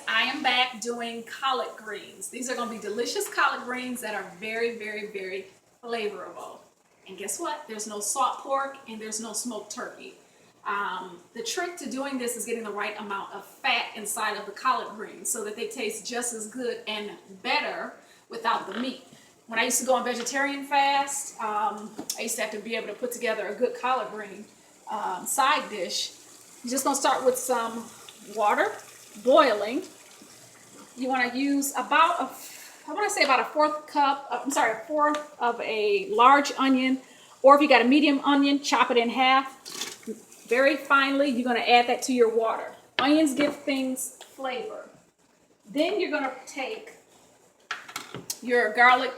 I am back doing collard greens. These are going to be delicious collard greens that are very, very, very flavorful. And guess what? There's no salt pork and there's no smoked turkey. The trick to doing this is getting the right amount of fat inside of the collard greens so that they taste just as good and better without the meat. When I used to go on vegetarian fast, I used to have to be able to put together a good collard green side dish. You're just going to start with some water boiling. You want to use about a fourth of a large onion, or if you got a medium onion, chop it in half very finely. You're going to add that to your water. Onions give things flavor. Then you're going to take your garlic,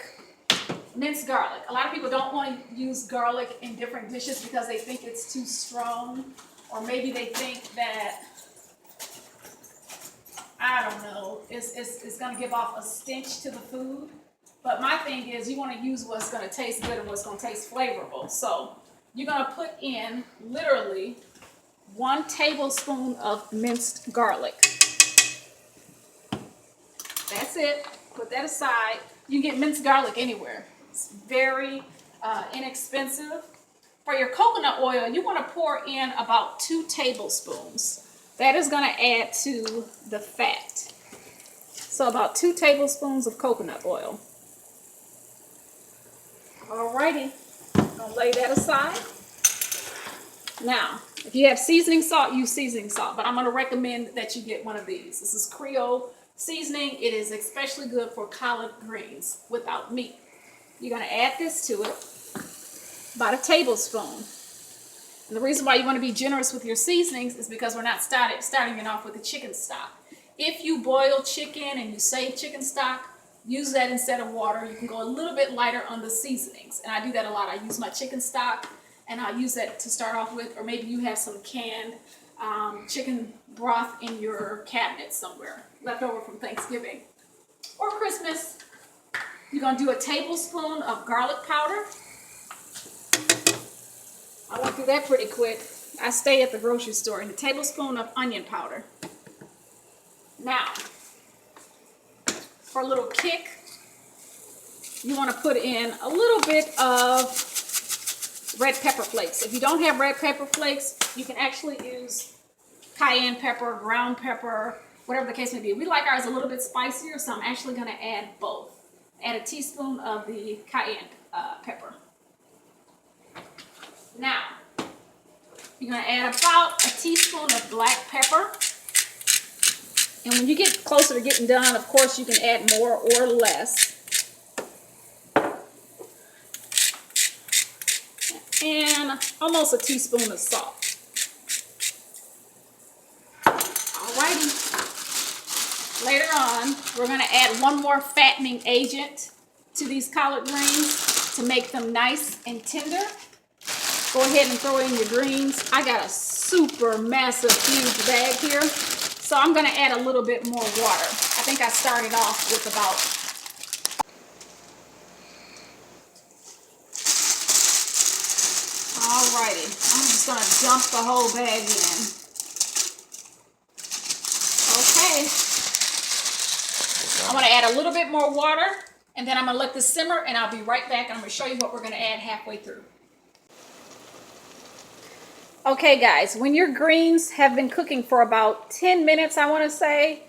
minced garlic. A lot of people don't want to use garlic in different dishes because they think it's too strong, or maybe they think that, I don't know, it's going to give off a stench to the food. But my thing is, you want to use what's going to taste good and what's going to taste flavorful. So you're going to put in literally 1 tablespoon of minced garlic. That's it. Put that aside. You can get minced garlic anywhere. It's very inexpensive. For your coconut oil, you want to pour in about 2 tablespoons. That is going to add to the fat. So about 2 tablespoons of coconut oil. Alrighty, I'm going to lay that aside. Now, if you have seasoning salt, use seasoning salt, but I'm going to recommend that you get one of these. This is Creole seasoning. It is especially good for collard greens without meat. You're going to add this to it, about a tablespoon. And the reason why you want to be generous with your seasonings is because we're not starting it off with the chicken stock. If you boil chicken and you save chicken stock, use that instead of water. You can go a little bit lighter on the seasonings. And I do that a lot. I use my chicken stock and I'll use that to start off with. Or maybe you have some canned chicken broth in your cabinet somewhere, left over from Thanksgiving or Christmas. You're going to do a tablespoon of garlic powder. I went through that pretty quick. I stay at the grocery store. And a tablespoon of onion powder. Now, for a little kick, you want to put in a little bit of red pepper flakes. If you don't have red pepper flakes, you can actually use cayenne pepper, ground pepper, whatever the case may be. We like ours a little bit spicier, so I'm actually going to add both. Add a teaspoon of the cayenne pepper. Now, you're going to add about a teaspoon of black pepper. And when you get closer to getting done, of course, you can add more or less. And almost a teaspoon of salt. Alrighty. Later on, we're going to add one more fattening agent to these collard greens to make them nice and tender. Go ahead and throw in your greens. I got a super massive huge bag here, so I'm going to add a little bit more water. I think I started off with about alrighty. I'm just going to dump the whole bag in. Okay. I'm going to add a little bit more water, and then I'm going to let this simmer, and I'll be right back, and I'm going to show you what we're going to add halfway through. Okay guys, when your greens have been cooking for about 10 minutes, I want to say,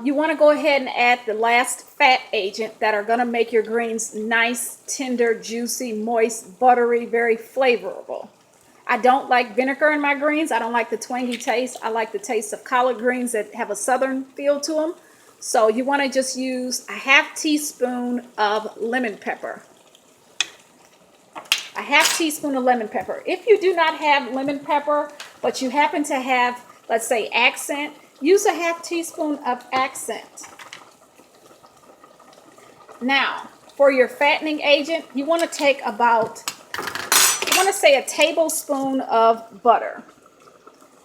you want to go ahead and add the last fat agent that are going to make your greens nice, tender, juicy, moist, buttery, very flavorful. I don't like vinegar in my greens. I don't like the twangy taste. I like the taste of collard greens that have a southern feel to them. So you want to just use a half teaspoon of lemon pepper. A half teaspoon of lemon pepper. If you do not have lemon pepper, but you happen to have, let's say, accent, use a half teaspoon of accent. Now, for your fattening agent, you want to take about, I want to say, a tablespoon of butter.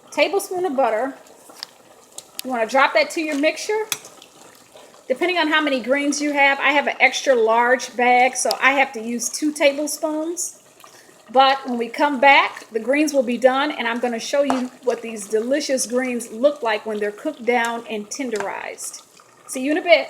Tablespoon of butter. You want to drop that to your mixture. Depending on how many greens you have, I have an extra large bag, so I have to use 2 tablespoons. But when we come back, the greens will be done, and I'm going to show you what these delicious greens look like when they're cooked down and tenderized. See you in a bit.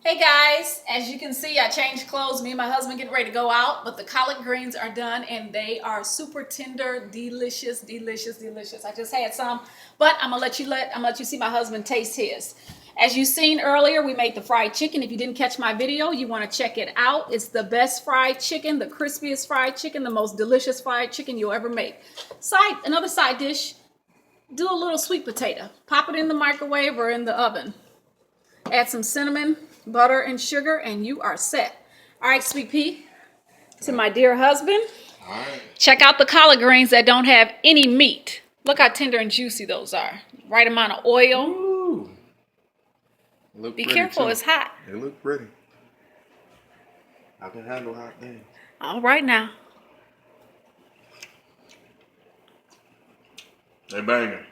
Hey guys, as you can see, I changed clothes. Me and my husband getting ready to go out, but the collard greens are done and they are super tender, delicious, delicious, delicious. I just had some, but I'm gonna let you see my husband taste his. As you seen earlier, we made the fried chicken. If you didn't catch my video, you want to check it out. It's the best fried chicken, the crispiest fried chicken, the most delicious fried chicken you'll ever make. Another side dish, do a little sweet potato. Pop it in the microwave or in the oven. Add some cinnamon, butter, and sugar, and you are set. All right, Sweet Pea, to my dear husband. All right. Check out the collard greens that don't have any meat. Look how tender and juicy those are. Right amount of oil. Ooh. Be careful, it's hot. They look pretty. I can handle hot things. All right now. They banging.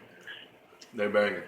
They banging.